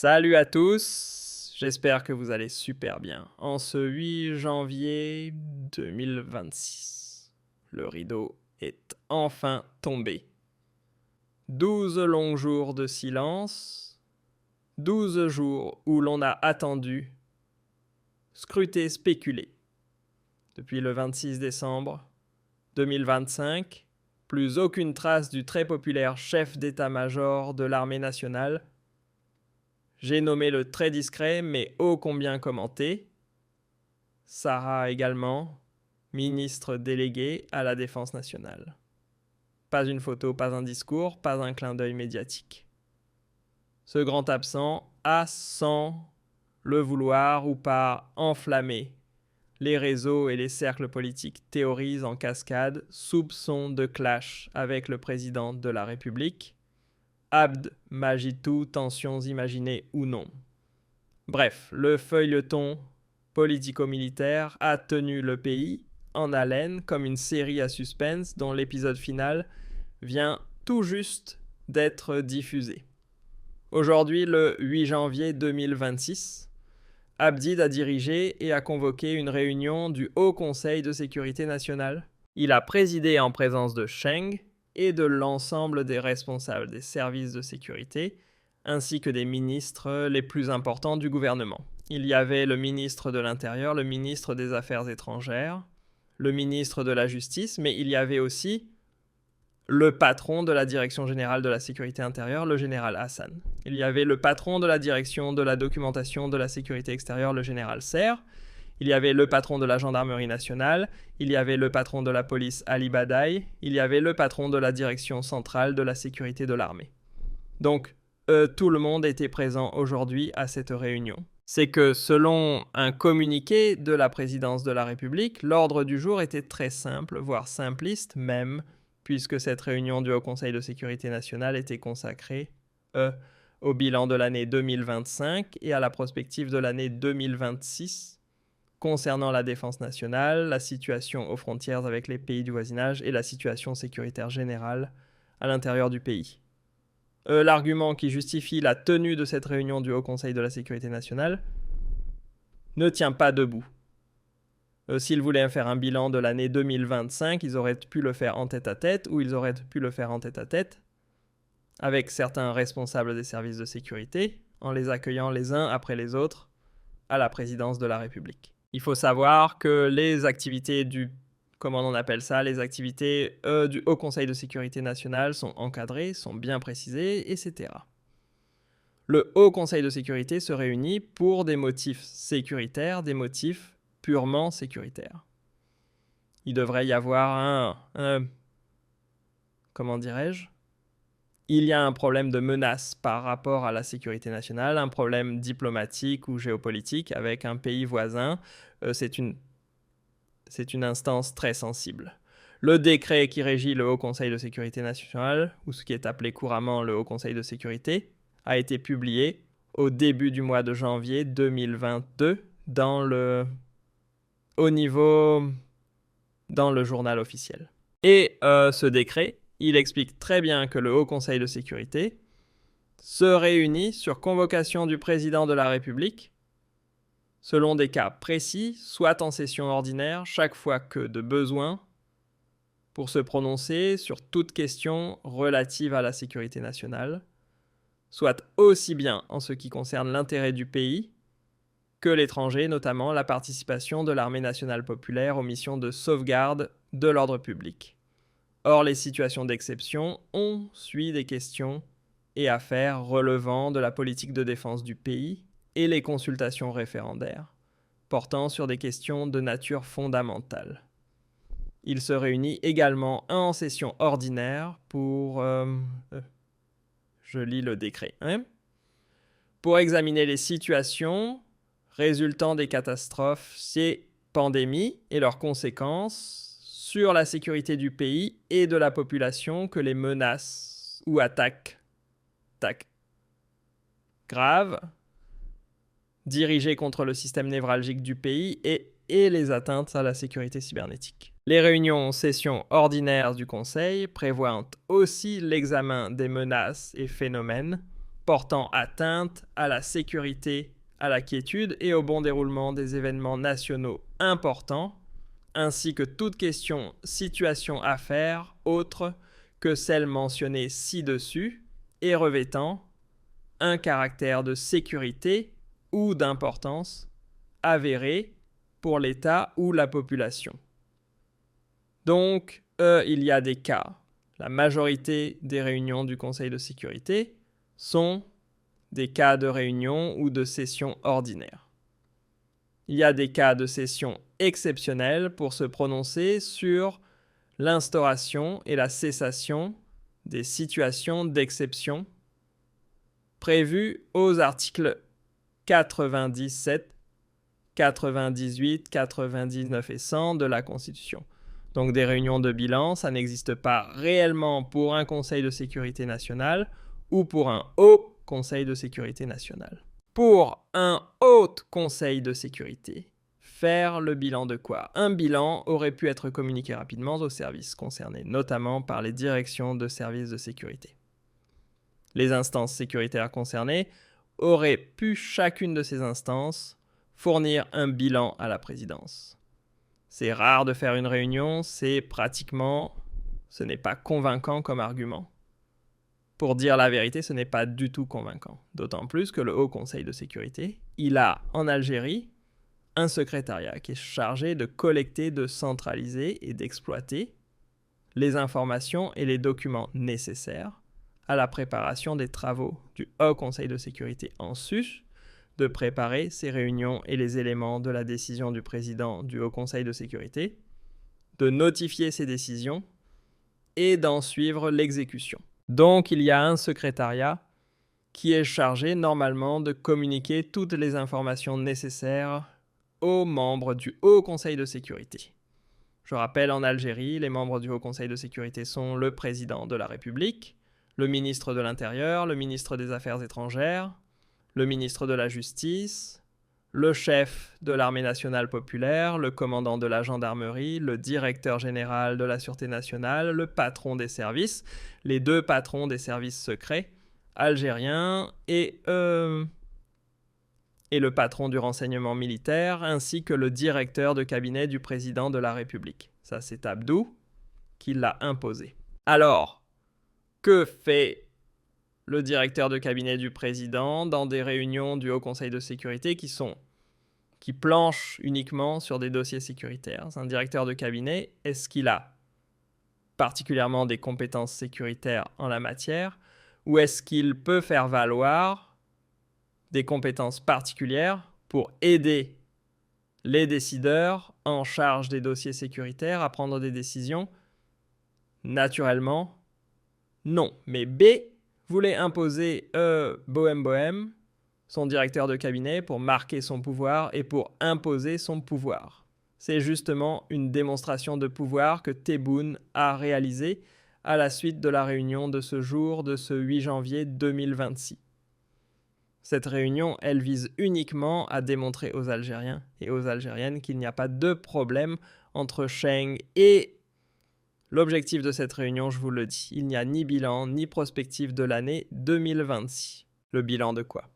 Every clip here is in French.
Salut à tous, j'espère que vous allez super bien. En ce 8 janvier 2026, le rideau est enfin tombé. 12 longs jours de silence, 12 jours où l'on a attendu, scruté, spéculé. Depuis le 26 décembre 2025, plus aucune trace du très populaire chef d'état-major de l'armée nationale. J'ai nommé le très discret mais ô combien commenté Sarah également, ministre déléguée à la Défense nationale. Pas une photo, pas un discours, pas un clin d'œil médiatique. Ce grand absent a, sans le vouloir ou par enflammé, les réseaux et les cercles politiques théorisent en cascade soupçons de clash avec le président de la République. Abd Majitou, tensions imaginées ou non. Bref, le feuilleton politico-militaire a tenu le pays en haleine comme une série à suspense dont l'épisode final vient tout juste d'être diffusé. Aujourd'hui, le 8 janvier 2026, Abdid a dirigé et a convoqué une réunion du Haut Conseil de sécurité nationale. Il a présidé en présence de Cheng et de l'ensemble des responsables des services de sécurité, ainsi que des ministres les plus importants du gouvernement. Il y avait le ministre de l'Intérieur, le ministre des Affaires étrangères, le ministre de la Justice, mais il y avait aussi le patron de la Direction générale de la sécurité intérieure, le général Hassan. Il y avait le patron de la Direction de la documentation de la sécurité extérieure, le général Serre. Il y avait le patron de la gendarmerie nationale, il y avait le patron de la police Ali Badaï, il y avait le patron de la direction centrale de la sécurité de l'armée. Donc, tout le monde était présent aujourd'hui à cette réunion. C'est que selon un communiqué de la présidence de la République, l'ordre du jour était très simple, voire simpliste même, puisque cette réunion du Haut Conseil de sécurité nationale était consacrée au bilan de l'année 2025 et à la prospective de l'année 2026, concernant la défense nationale, la situation aux frontières avec les pays du voisinage et la situation sécuritaire générale à l'intérieur du pays. L'argument qui justifie la tenue de cette réunion du Haut Conseil de la sécurité nationale ne tient pas debout. S'ils voulaient faire un bilan de l'année 2025, ils auraient pu le faire en tête-à-tête ou ils auraient pu le faire en tête-à-tête avec certains responsables des services de sécurité en les accueillant les uns après les autres à la présidence de la République. Il faut savoir que les activités du Haut Conseil de sécurité nationale sont encadrées, sont bien précisées, etc. Le Haut Conseil de sécurité se réunit pour des motifs sécuritaires, des motifs purement sécuritaires. Il devrait y avoir il y a un problème de menace par rapport à la sécurité nationale, un problème diplomatique ou géopolitique avec un pays voisin. C'est une instance très sensible. Le décret qui régit le Haut Conseil de sécurité nationale, ou ce qui est appelé couramment le Haut Conseil de sécurité, a été publié au début du mois de janvier 2022 dans le journal officiel. Et ce décret, il explique très bien que le Haut Conseil de sécurité se réunit sur convocation du président de la République selon des cas précis, soit en session ordinaire, chaque fois que de besoin, pour se prononcer sur toute question relative à la sécurité nationale, soit aussi bien en ce qui concerne l'intérêt du pays que l'étranger, notamment la participation de l'armée nationale populaire aux missions de sauvegarde de l'ordre public. Or, les situations d'exception ont suivi des questions et affaires relevant de la politique de défense du pays et les consultations référendaires, portant sur des questions de nature fondamentale. Il se réunit également en session ordinaire pour... je lis le décret. Pour examiner les situations résultant des catastrophes, ces pandémies et leurs conséquences sur la sécurité du pays et de la population que les menaces ou attaques graves dirigées contre le système névralgique du pays et les atteintes à la sécurité cybernétique. Les réunions sessions ordinaires du Conseil prévoient aussi l'examen des menaces et phénomènes portant atteinte à la sécurité, à la quiétude et au bon déroulement des événements nationaux importants, ainsi que toute question, situation, affaire autre que celle mentionnée ci-dessus et revêtant un caractère de sécurité ou d'importance avéré pour l'État ou la population. Donc, il y a des cas. La majorité des réunions du Conseil de sécurité sont des cas de réunion ou de session ordinaire. Il y a des cas de session exceptionnelle pour se prononcer sur l'instauration et la cessation des situations d'exception prévues aux articles 97, 98, 99 et 100 de la Constitution. Donc des réunions de bilan, ça n'existe pas réellement pour un Conseil de sécurité nationale ou pour un Haut Conseil de sécurité nationale. Pour un Haut Conseil de sécurité, faire le bilan de quoi? Un bilan aurait pu être communiqué rapidement aux services concernés, notamment par les directions de services de sécurité. Les instances sécuritaires concernées auraient pu, chacune de ces instances, fournir un bilan à la présidence. C'est rare de faire une réunion, ce n'est pas convaincant comme argument. Pour dire la vérité, ce n'est pas du tout convaincant. D'autant plus que le Haut Conseil de sécurité, il a en Algérie un secrétariat qui est chargé de collecter, de centraliser et d'exploiter les informations et les documents nécessaires à la préparation des travaux du Haut Conseil de sécurité, en sus de préparer ces réunions et les éléments de la décision du président du Haut Conseil de sécurité, de notifier ces décisions et d'en suivre l'exécution. Donc il y a un secrétariat qui est chargé normalement de communiquer toutes les informations nécessaires aux membres du Haut Conseil de sécurité. Je rappelle, en Algérie, les membres du Haut Conseil de sécurité sont le président de la République, le ministre de l'Intérieur, le ministre des Affaires étrangères, le ministre de la Justice, le chef de l'Armée nationale populaire, le commandant de la gendarmerie, le directeur général de la Sûreté nationale, le patron des services, les deux patrons des services secrets algériens et le patron du renseignement militaire, ainsi que le directeur de cabinet du président de la République. Ça, c'est Abdou qui l'a imposé. Alors, que fait le directeur de cabinet du président dans des réunions du Haut Conseil de sécurité qui planchent uniquement sur des dossiers sécuritaires? Un directeur de cabinet, est-ce qu'il a particulièrement des compétences sécuritaires en la matière, ou est-ce qu'il peut faire valoir des compétences particulières pour aider les décideurs en charge des dossiers sécuritaires à prendre des décisions? Naturellement, non. Mais B voulait imposer Bohem, son directeur de cabinet, pour marquer son pouvoir et pour imposer son pouvoir. C'est justement une démonstration de pouvoir que Tebboune a réalisée à la suite de la réunion de ce jour, de ce 8 janvier 2026. Cette réunion, elle vise uniquement à démontrer aux Algériens et aux Algériennes qu'il n'y a pas de problème entre Cheng et l'objectif de cette réunion, je vous le dis. Il n'y a ni bilan, ni prospective de l'année 2026. Le bilan de quoi?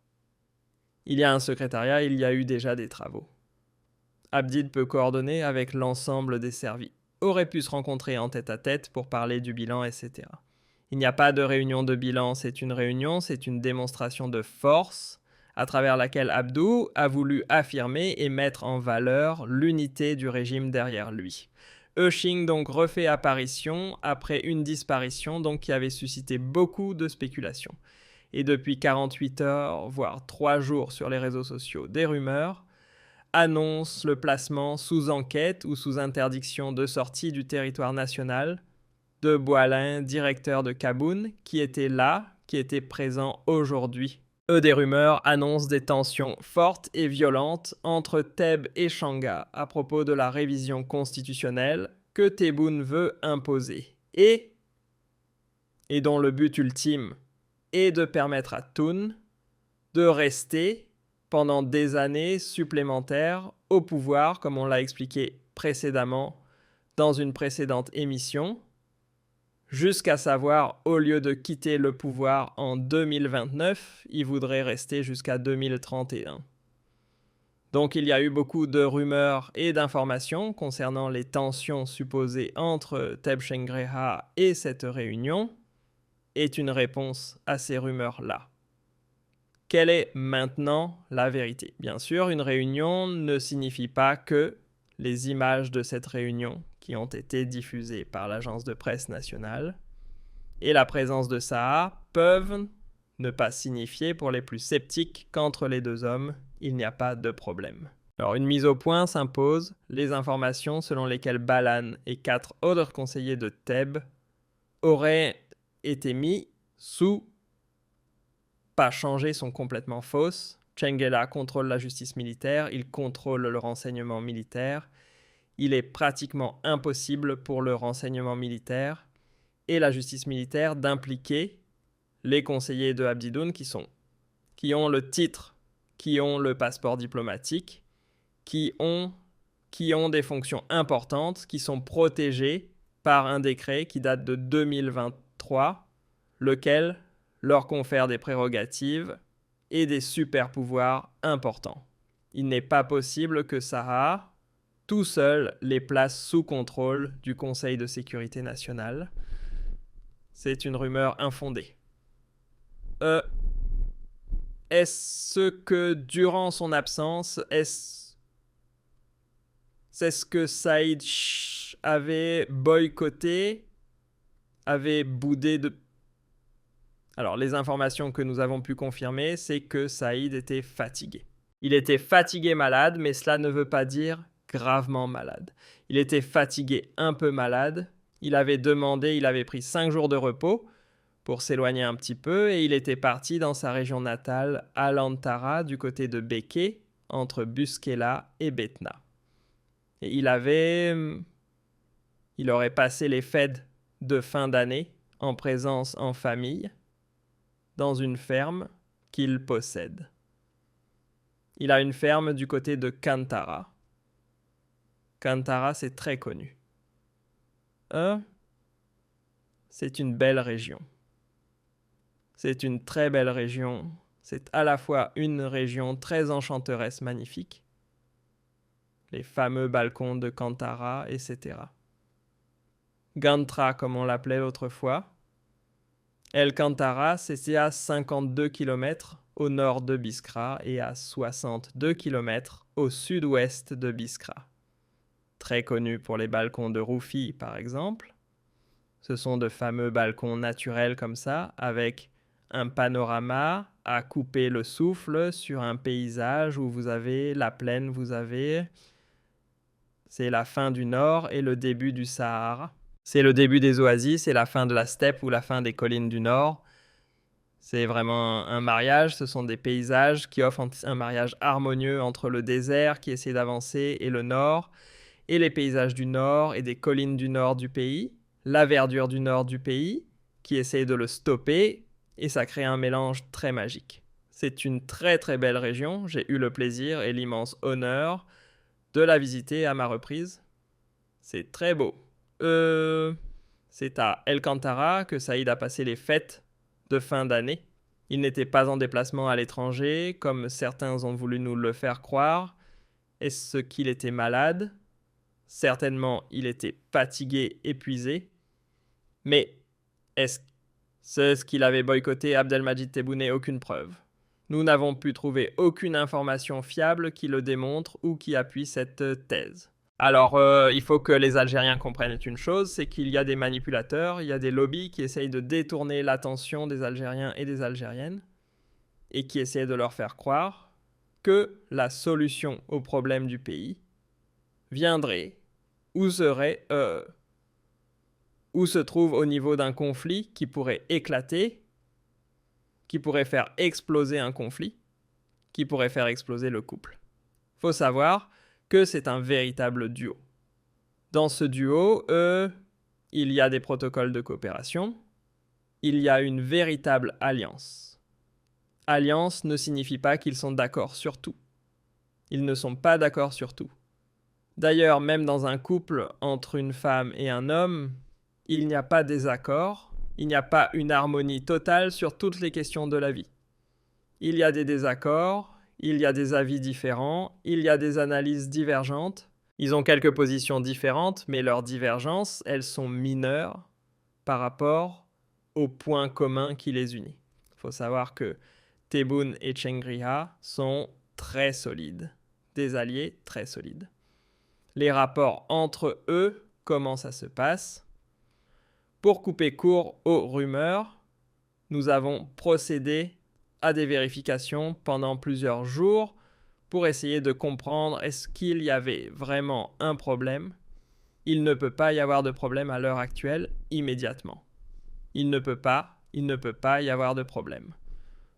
Il y a un secrétariat, il y a eu déjà des travaux. Abdid peut coordonner avec l'ensemble des servis. Aurait pu se rencontrer en tête-à-tête pour parler du bilan, etc. Il n'y a pas de réunion de bilan, c'est une réunion, c'est une démonstration de force à travers laquelle Abdou a voulu affirmer et mettre en valeur l'unité du régime derrière lui. Euching donc refait apparition après une disparition donc qui avait suscité beaucoup de spéculations. Et depuis 48 heures, voire 3 jours sur les réseaux sociaux, des rumeurs annonce le placement sous enquête ou sous interdiction de sortie du territoire national de Boalin, directeur de Kaboun, qui était là, qui était présent aujourd'hui. Des rumeurs annoncent des tensions fortes et violentes entre Teb et Changa à propos de la révision constitutionnelle que Tebboune veut imposer et dont le but ultime est de permettre à Toun de rester pendant des années supplémentaires au pouvoir, comme on l'a expliqué précédemment dans une précédente émission, jusqu'à savoir, au lieu de quitter le pouvoir en 2029, il voudrait rester jusqu'à 2031. Donc il y a eu beaucoup de rumeurs et d'informations concernant les tensions supposées entre Tebshengreha et cette réunion, est une réponse à ces rumeurs-là. Quelle est maintenant la vérité? Bien sûr, une réunion ne signifie pas que les images de cette réunion qui ont été diffusées par l'agence de presse nationale et la présence de Saha peuvent ne pas signifier pour les plus sceptiques qu'entre les deux hommes, il n'y a pas de problème. Alors une mise au point s'impose, les informations selon lesquelles Balan et 4 autres conseillers de Thèbes auraient été mis sous pas changées sont complètement fausses. Tshengela contrôle la justice militaire, il contrôle le renseignement militaire. Il est pratiquement impossible pour le renseignement militaire et la justice militaire d'impliquer les conseillers de Abdidoun qui ont le titre, qui ont le passeport diplomatique, qui ont des fonctions importantes, qui sont protégés par un décret qui date de 2023, lequel leur confère des prérogatives et des super-pouvoirs importants. Il n'est pas possible que Saha, tout seul, les place sous contrôle du Conseil de sécurité nationale. C'est une rumeur infondée. Est-ce que durant son absence, est-ce que Saïd avait boycotté, avait boudé de... Alors, les informations que nous avons pu confirmer, c'est que Saïd était fatigué. Il était fatigué malade, mais cela ne veut pas dire gravement malade. Il était fatigué un peu malade. Il avait pris 5 jours de repos pour s'éloigner un petit peu et il était parti dans sa région natale, à Lantara, du côté de Béké, entre Buskela et Betna. Et il aurait passé les fêtes de fin d'année en présence en famille, dans une ferme qu'il possède. Il a une ferme du côté de Kantara. Kantara, c'est très connu. C'est une belle région. C'est une très belle région. C'est à la fois une région très enchanteresse, magnifique. Les fameux balcons de Kantara, etc. Gantra, comme on l'appelait autrefois. El Kantara, c'est à 52 km au nord de Biskra et à 62 km au sud-ouest de Biskra. Très connu pour les balcons de Roufi, par exemple. Ce sont de fameux balcons naturels comme ça, avec un panorama à couper le souffle sur un paysage où vous avez la plaine, c'est la fin du nord et le début du Sahara. C'est le début des oasis, c'est la fin de la steppe ou la fin des collines du nord. C'est vraiment un mariage, ce sont des paysages qui offrent un mariage harmonieux entre le désert qui essaie d'avancer et le nord, et les paysages du nord et des collines du nord du pays, la verdure du nord du pays qui essaie de le stopper, et ça crée un mélange très magique. C'est une très très belle région, j'ai eu le plaisir et l'immense honneur de la visiter à ma reprise. C'est très beau. C'est à El Kantara que Saïd a passé les fêtes de fin d'année. Il n'était pas en déplacement à l'étranger, comme certains ont voulu nous le faire croire. Est-ce qu'il était malade? Certainement, il était fatigué, épuisé. Mais est-ce qu'il avait boycotté Abdelmadjid Tebboune? Aucune preuve. Nous n'avons pu trouver aucune information fiable qui le démontre ou qui appuie cette thèse. Alors, il faut que les Algériens comprennent une chose, c'est qu'il y a des manipulateurs, il y a des lobbies qui essayent de détourner l'attention des Algériens et des Algériennes et qui essayent de leur faire croire que la solution au problème du pays viendrait ou se trouve au niveau d'un conflit qui pourrait éclater, qui pourrait faire exploser un conflit, qui pourrait faire exploser le couple. Faut savoir que c'est un véritable duo. Dans ce duo, il y a des protocoles de coopération, il y a une véritable alliance. Alliance ne signifie pas qu'ils sont d'accord sur tout. Ils ne sont pas d'accord sur tout. D'ailleurs, même dans un couple entre une femme et un homme, il n'y a pas désaccord, il n'y a pas une harmonie totale sur toutes les questions de la vie. Il y a des désaccords, il y a des avis différents, il y a des analyses divergentes. Ils ont quelques positions différentes, mais leurs divergences, elles sont mineures par rapport au point commun qui les unit. Il faut savoir que Tebboune et Tchengriha sont très solides, des alliés très solides. Les rapports entre eux, comment ça se passe? Pour couper court aux rumeurs, nous avons procédé à des vérifications pendant plusieurs jours pour essayer de comprendre est-ce qu'il y avait vraiment un problème. Il ne peut pas y avoir de problème à l'heure actuelle immédiatement. Il ne peut pas y avoir de problème.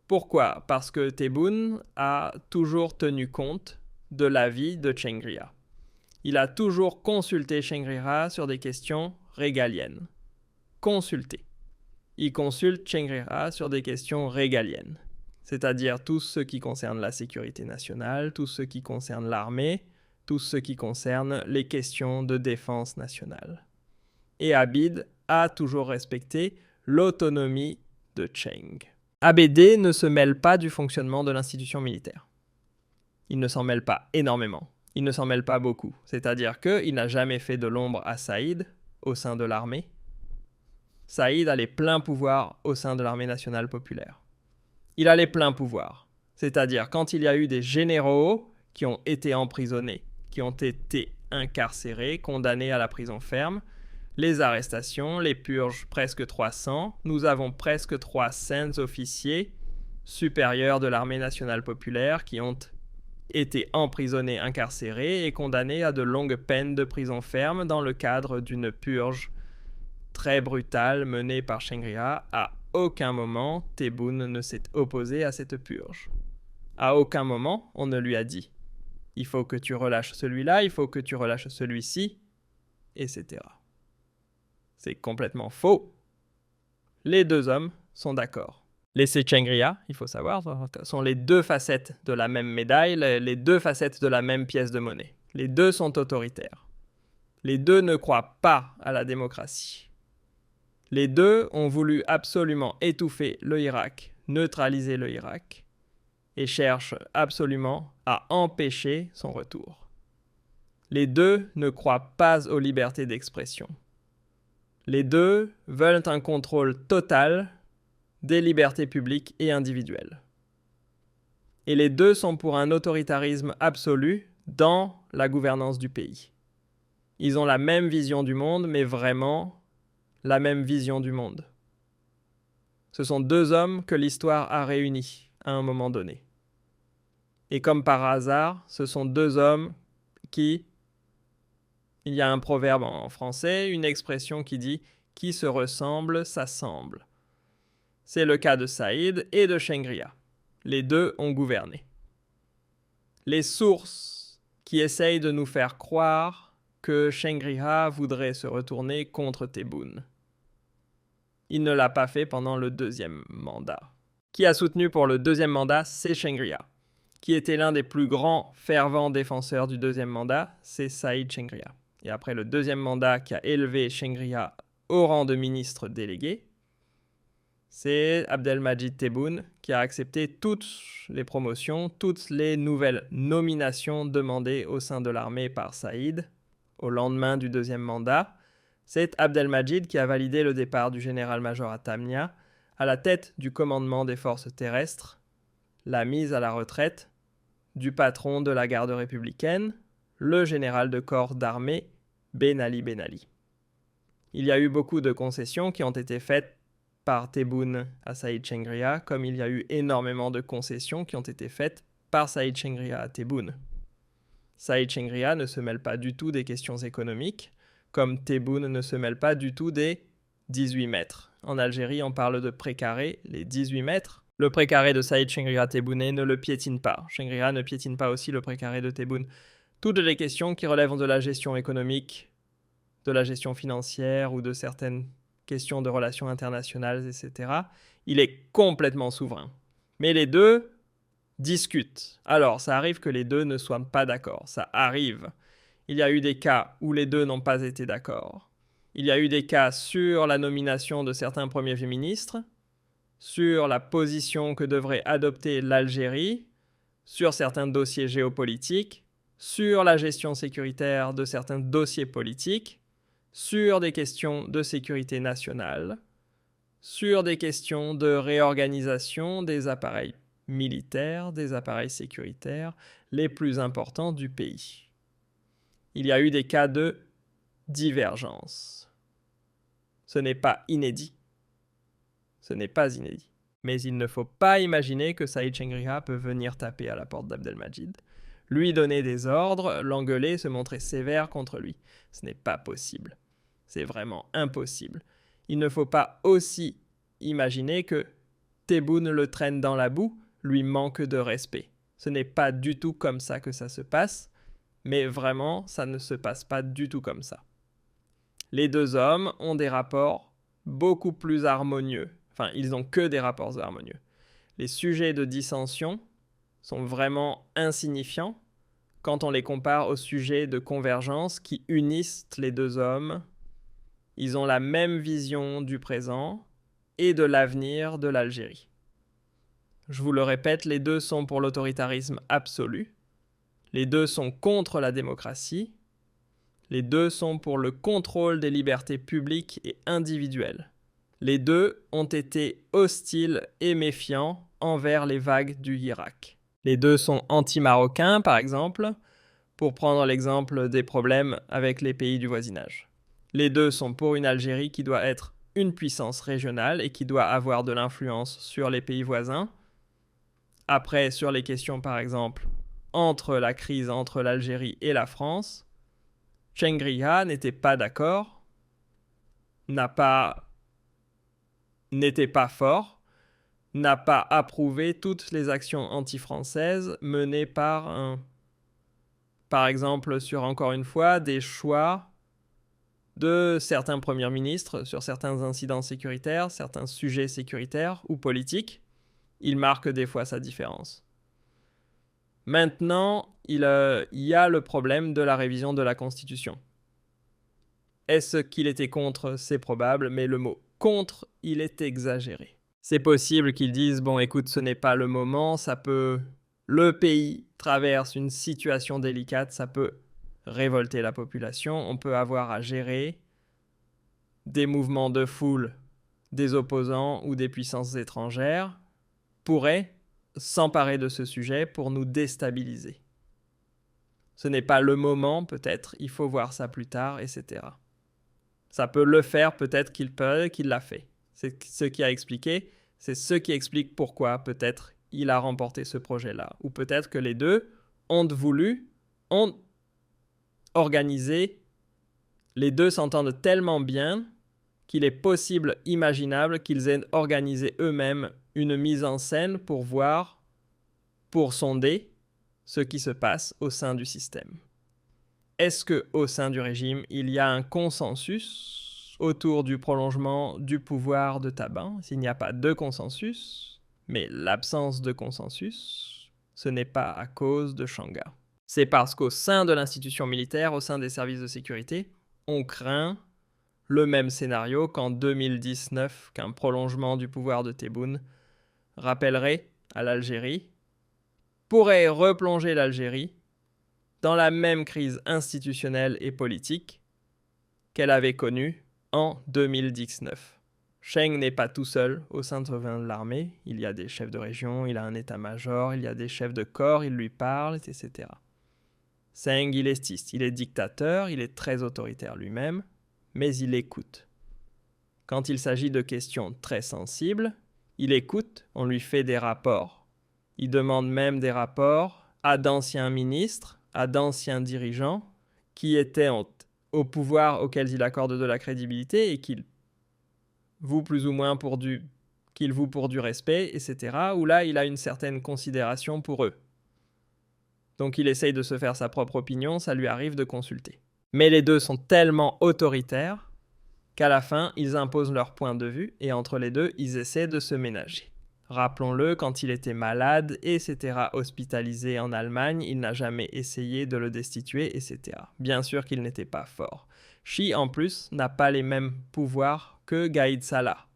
Pourquoi? Parce que Tebboune a toujours tenu compte de l'avis de Tchengriha. Il a toujours consulté Tchengriha sur des questions régaliennes. Consulté. Il consulte Tchengriha sur des questions régaliennes, c'est-à-dire tout ce qui concerne la sécurité nationale, tout ce qui concerne l'armée, tout ce qui concerne les questions de défense nationale. Et Abid a toujours respecté l'autonomie de Cheng. ABD ne se mêle pas du fonctionnement de l'institution militaire. Il ne s'en mêle pas énormément. Il ne s'en mêle pas beaucoup. C'est-à-dire qu'il n'a jamais fait de l'ombre à Saïd au sein de l'armée. Saïd a les pleins pouvoirs au sein de l'armée nationale populaire. Il a les pleins pouvoirs. C'est-à-dire quand il y a eu des généraux qui ont été emprisonnés, qui ont été incarcérés, condamnés à la prison ferme, les arrestations, les purges, presque 300. Nous avons presque 300 officiers supérieurs de l'armée nationale populaire qui ont été emprisonnés, incarcérés et condamnés à de longues peines de prison ferme dans le cadre d'une purge très brutale menée par Tchengriha. À aucun moment, Tebboune ne s'est opposé à cette purge. À aucun moment, on ne lui a dit « il faut que tu relâches celui-là, il faut que tu relâches celui-ci », etc. C'est complètement faux. Les deux hommes sont d'accord. Les Tchengriha, il faut savoir, sont les deux facettes de la même médaille, les deux facettes de la même pièce de monnaie. Les deux sont autoritaires. Les deux ne croient pas à la démocratie. Les deux ont voulu absolument étouffer le Irak, neutraliser le Irak, et cherchent absolument à empêcher son retour. Les deux ne croient pas aux libertés d'expression. Les deux veulent un contrôle total des libertés publiques et individuelles. Et les deux sont pour un autoritarisme absolu dans la gouvernance du pays. Ils ont la même vision du monde, mais vraiment la même vision du monde. Ce sont deux hommes que l'histoire a réunis à un moment donné. Et comme par hasard, ce sont deux hommes qui... Il y a un proverbe en français, une expression qui dit « qui se ressemble, s'assemble ». C'est le cas de Saïd et de Tchengriha. Les deux ont gouverné. Les sources qui essayent de nous faire croire que Tchengriha voudrait se retourner contre Tebboune. Il ne l'a pas fait pendant le deuxième mandat. Qui a soutenu pour le deuxième mandat, c'est Tchengriha. Qui était l'un des plus grands fervents défenseurs du deuxième mandat, c'est Saïd Tchengriha. Et après le deuxième mandat qui a élevé Tchengriha au rang de ministre délégué, c'est Abdelmadjid Tebboune qui a accepté toutes les promotions, toutes les nouvelles nominations demandées au sein de l'armée par Saïd au lendemain du deuxième mandat. C'est Abdelmadjid qui a validé le départ du général-major Atamnia à la tête du commandement des forces terrestres, la mise à la retraite du patron de la garde républicaine, le général de corps d'armée Ben Ali Ben Ali. Il y a eu beaucoup de concessions qui ont été faites par Tebboune à Saïd Tchengriha, comme il y a eu énormément de concessions qui ont été faites par Saïd Tchengriha à Tebboune. Saïd Tchengriha ne se mêle pas du tout des questions économiques, comme Tebboune ne se mêle pas du tout des 18 mètres. En Algérie, on parle de précaré, les 18 mètres. Le précaré de Saïd Tchengriha Tebboune ne le piétine pas. Tchengriha ne piétine pas aussi le précaré de Tebboune. Toutes les questions qui relèvent de la gestion économique, de la gestion financière ou de certaines questions de relations internationales, etc., il est complètement souverain. Mais les deux discutent. Alors, ça arrive que les deux ne soient pas d'accord. Ça arrive. Il y a eu des cas où les deux n'ont pas été d'accord. Il y a eu des cas sur la nomination de certains premiers ministres, sur la position que devrait adopter l'Algérie, sur certains dossiers géopolitiques, sur la gestion sécuritaire de certains dossiers politiques, sur des questions de sécurité nationale, sur des questions de réorganisation des appareils militaires, des appareils sécuritaires les plus importants du pays. Il y a eu des cas de divergence. Ce n'est pas inédit. Ce n'est pas inédit. Mais il ne faut pas imaginer que Saïd Chengriha peut venir taper à la porte d'Abdelmajid, lui donner des ordres, l'engueuler, se montrer sévère contre lui. Ce n'est pas possible. C'est vraiment impossible. Il ne faut pas aussi imaginer que Tebboune le traîne dans la boue, lui manque de respect. Ce n'est pas du tout comme ça que ça se passe, mais vraiment, ça ne se passe pas du tout comme ça. Les deux hommes ont des rapports beaucoup plus harmonieux. Enfin, ils n'ont que des rapports harmonieux. Les sujets de dissension sont vraiment insignifiants quand on les compare aux sujets de convergence qui unissent les deux hommes. Ils ont la même vision du présent et de l'avenir de l'Algérie. Je vous le répète, les deux sont pour l'autoritarisme absolu. Les deux sont contre la démocratie. Les deux sont pour le contrôle des libertés publiques et individuelles. Les deux ont été hostiles et méfiants envers les vagues du Irak. Les deux sont anti-marocains, par exemple, pour prendre l'exemple des problèmes avec les pays du voisinage. Les deux sont pour une Algérie qui doit être une puissance régionale et qui doit avoir de l'influence sur les pays voisins. Après, sur les questions, par exemple, entre la crise entre l'Algérie et la France, Chengriha n'était pas d'accord, n'était pas fort, n'a pas approuvé toutes les actions anti-françaises menées par exemple, sur encore une fois, des choix de certains premiers ministres sur certains incidents sécuritaires, certains sujets sécuritaires ou politiques. Il marque des fois sa différence. Maintenant, il y a le problème de la révision de la Constitution. Est-ce qu'il était contre? C'est probable, mais le mot « contre », il est exagéré. C'est possible qu'ils disent « bon, écoute, ce n'est pas le moment, le pays traverse une situation délicate, ça peut révolter la population, on peut avoir à gérer des mouvements de foule des opposants ou des puissances étrangères, pourraient s'emparer de ce sujet pour nous déstabiliser. Ce n'est pas le moment, peut-être, il faut voir ça plus tard, etc. Ça peut le faire, peut-être qu'il l'a fait. C'est ce qui a expliqué, c'est ce qui explique pourquoi, peut-être, il a remporté ce projet-là. Ou peut-être que les deux ont organisé, les deux s'entendent tellement bien qu'il est possible, imaginable, qu'ils aient organisé eux-mêmes une mise en scène pour voir, pour sonder ce qui se passe au sein du système. Est-ce qu'au sein du régime, il y a un consensus autour du prolongement du pouvoir de Taban? S'il n'y a pas de consensus, mais l'absence de consensus, ce n'est pas à cause de Changa. C'est parce qu'au sein de l'institution militaire, au sein des services de sécurité, on craint le même scénario qu'en 2019, qu'un prolongement du pouvoir de Tebboune rappellerait à l'Algérie, pourrait replonger l'Algérie dans la même crise institutionnelle et politique qu'elle avait connue en 2019. Cheng n'est pas tout seul au sein de l'armée, il y a des chefs de région, il a un état-major, il y a des chefs de corps, il lui parle, etc. Cheng, il est dictateur, il est très autoritaire lui-même, mais il écoute. Quand il s'agit de questions très sensibles, il écoute, on lui fait des rapports. Il demande même des rapports à d'anciens ministres, à d'anciens dirigeants qui étaient au pouvoir auquel il accorde de la crédibilité et qu'il voue plus ou moins pour du respect, etc. Où là, il a une certaine considération pour eux. Donc il essaye de se faire sa propre opinion, ça lui arrive de consulter. Mais les deux sont tellement autoritaires qu'à la fin, ils imposent leur point de vue et entre les deux, ils essaient de se ménager. Rappelons-le, quand il était malade, etc., hospitalisé en Allemagne, il n'a jamais essayé de le destituer, etc. Bien sûr qu'il n'était pas fort. Shi, en plus, n'a pas les mêmes pouvoirs que Gaïd Salah.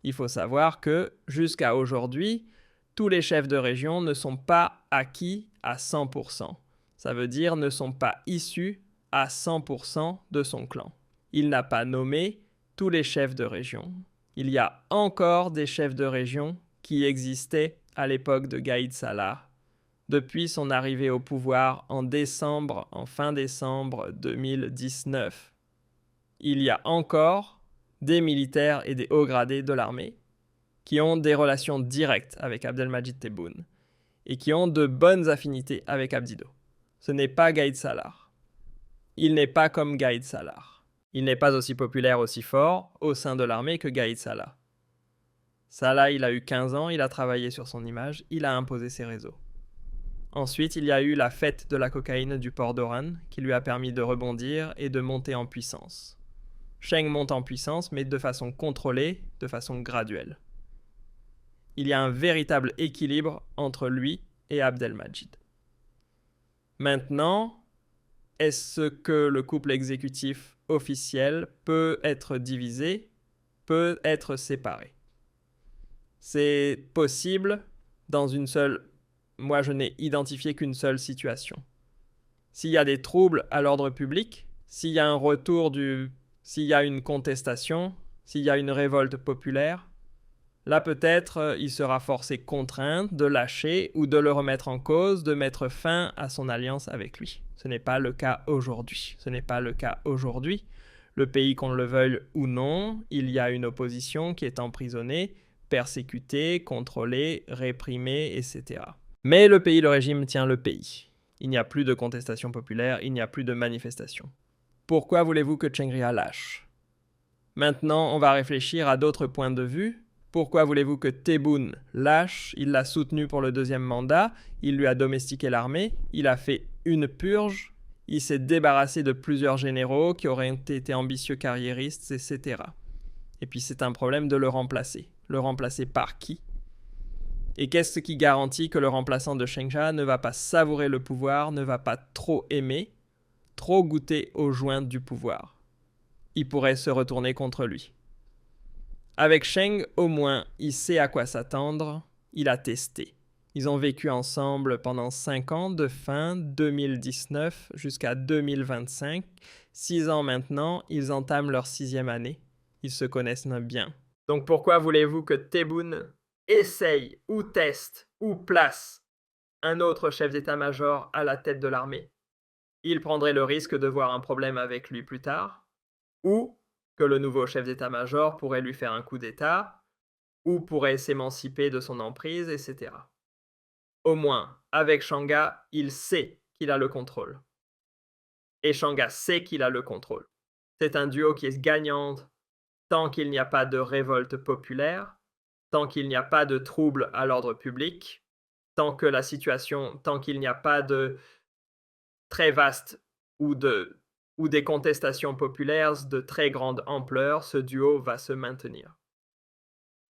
Il faut savoir que, jusqu'à aujourd'hui, tous les chefs de région ne sont pas acquis à 100%. Ça veut dire ne sont pas issus à 100% de son clan. Il n'a pas nommé tous les chefs de région. Il y a encore des chefs de région qui existaient à l'époque de Gaïd Salah, depuis son arrivée au pouvoir en fin décembre 2019. Il y a encore des militaires et des hauts gradés de l'armée qui ont des relations directes avec Abdelmadjid Tebboune et qui ont de bonnes affinités avec Abdido. Ce n'est pas Gaïd Salah. Il n'est pas comme Gaïd Salah. Il n'est pas aussi populaire, aussi fort au sein de l'armée que Gaïd Salah. Salah, il a eu 15 ans, il a travaillé sur son image, il a imposé ses réseaux. Ensuite, il y a eu la fête de la cocaïne du port d'Oran qui lui a permis de rebondir et de monter en puissance. Cheng monte en puissance, mais de façon contrôlée, de façon graduelle. Il y a un véritable équilibre entre lui et Abdelmadjid. Maintenant, est-ce que le couple exécutif officiel peut être divisé, peut être séparé? C'est possible dans une seule... Moi, je n'ai identifié qu'une seule situation. S'il y a des troubles à l'ordre public, s'il y a un retour s'il y a une contestation, s'il y a une révolte populaire, là peut-être il sera forcé contraint de lâcher ou de le remettre en cause, de mettre fin à son alliance avec lui. Ce n'est pas le cas aujourd'hui. Le pays, qu'on le veuille ou non, il y a une opposition qui est emprisonnée, persécutée, contrôlée, réprimée, etc. Mais le régime tient le pays. Il n'y a plus de contestation populaire, il n'y a plus de manifestation. Pourquoi voulez-vous que Chengria lâche? Maintenant, on va réfléchir à d'autres points de vue. Pourquoi voulez-vous que Tebboune lâche? Il l'a soutenu pour le 2e mandat, il lui a domestiqué l'armée, il a fait une purge, il s'est débarrassé de plusieurs généraux qui auraient été ambitieux carriéristes, etc. Et puis c'est un problème de le remplacer. Le remplacer par qui? Et qu'est-ce qui garantit que le remplaçant de Chengria ne va pas savourer le pouvoir, ne va pas trop aimer, trop goûter aux jointes du pouvoir? Il pourrait se retourner contre lui. Avec Cheng, au moins, il sait à quoi s'attendre, il a testé. Ils ont vécu ensemble pendant 5 ans, de fin 2019 jusqu'à 2025. 6 ans maintenant, ils entament leur 6e année. Ils se connaissent bien. Donc pourquoi voulez-vous que Tebboune essaye ou teste ou place un autre chef d'état-major à la tête de l'armée? Il prendrait le risque de voir un problème avec lui plus tard, ou que le nouveau chef d'état-major pourrait lui faire un coup d'état, ou pourrait s'émanciper de son emprise, etc. Au moins, avec Shanga, il sait qu'il a le contrôle. Et Shanga sait qu'il a le contrôle. C'est un duo qui est gagnant tant qu'il n'y a pas de révolte populaire, tant qu'il n'y a pas de troubles à l'ordre public, tant qu'il n'y a pas de très vaste ou des contestations populaires de très grande ampleur, ce duo va se maintenir.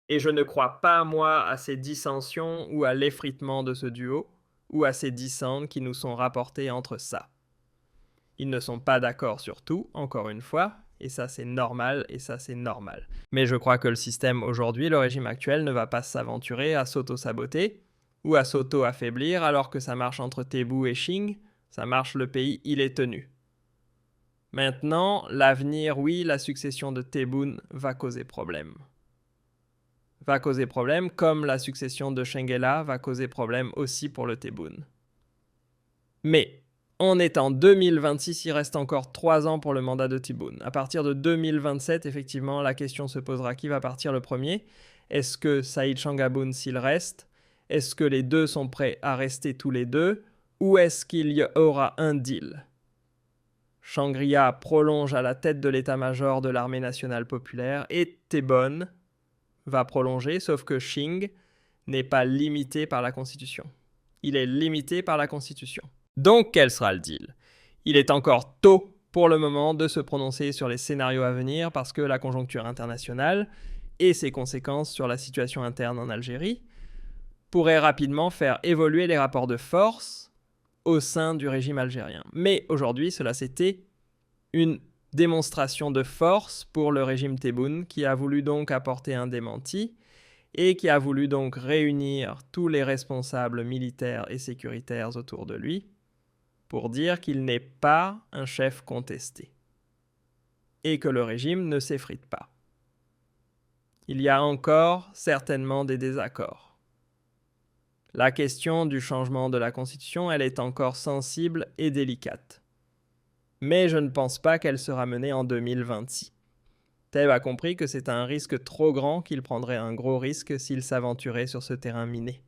Et je ne crois pas, moi, à ces dissensions ou à l'effritement de ce duo, ou à ces dissensions qui nous sont rapportées entre ça. Ils ne sont pas d'accord sur tout, encore une fois, et ça c'est normal. Mais je crois que le système aujourd'hui, le régime actuel, ne va pas s'aventurer à s'auto-saboter ou à s'auto-affaiblir alors que ça marche entre Tebboune et Qing, ça marche, le pays, il est tenu. Maintenant, l'avenir, oui, la succession de Tebboune va causer problème. Comme la succession de Shengela va causer problème aussi pour le Tebboune. Mais on est en 2026, il reste encore 3 ans pour le mandat de Tebboune. À partir de 2027, effectivement, la question se posera qui va partir le premier. Est-ce que Saïd Changaboun s'il reste? Est-ce que les deux sont prêts à rester tous les deux? Ou est-ce qu'il y aura un deal? Shangria prolonge à la tête de l'état-major de l'armée nationale populaire et Tebboune va prolonger, sauf que Qing n'est pas limité par la Constitution. Il est limité par la Constitution. Donc quel sera le deal? Il est encore tôt pour le moment de se prononcer sur les scénarios à venir parce que la conjoncture internationale et ses conséquences sur la situation interne en Algérie pourraient rapidement faire évoluer les rapports de force au sein du régime algérien. Mais aujourd'hui, cela c'était une démonstration de force pour le régime Tebboune qui a voulu donc apporter un démenti et qui a voulu donc réunir tous les responsables militaires et sécuritaires autour de lui pour dire qu'il n'est pas un chef contesté et que le régime ne s'effrite pas. Il y a encore certainement des désaccords. La question du changement de la Constitution, elle est encore sensible et délicate. Mais je ne pense pas qu'elle sera menée en 2026. Tebbe a compris que c'est un risque trop grand qu'il prendrait un gros risque s'il s'aventurait sur ce terrain miné.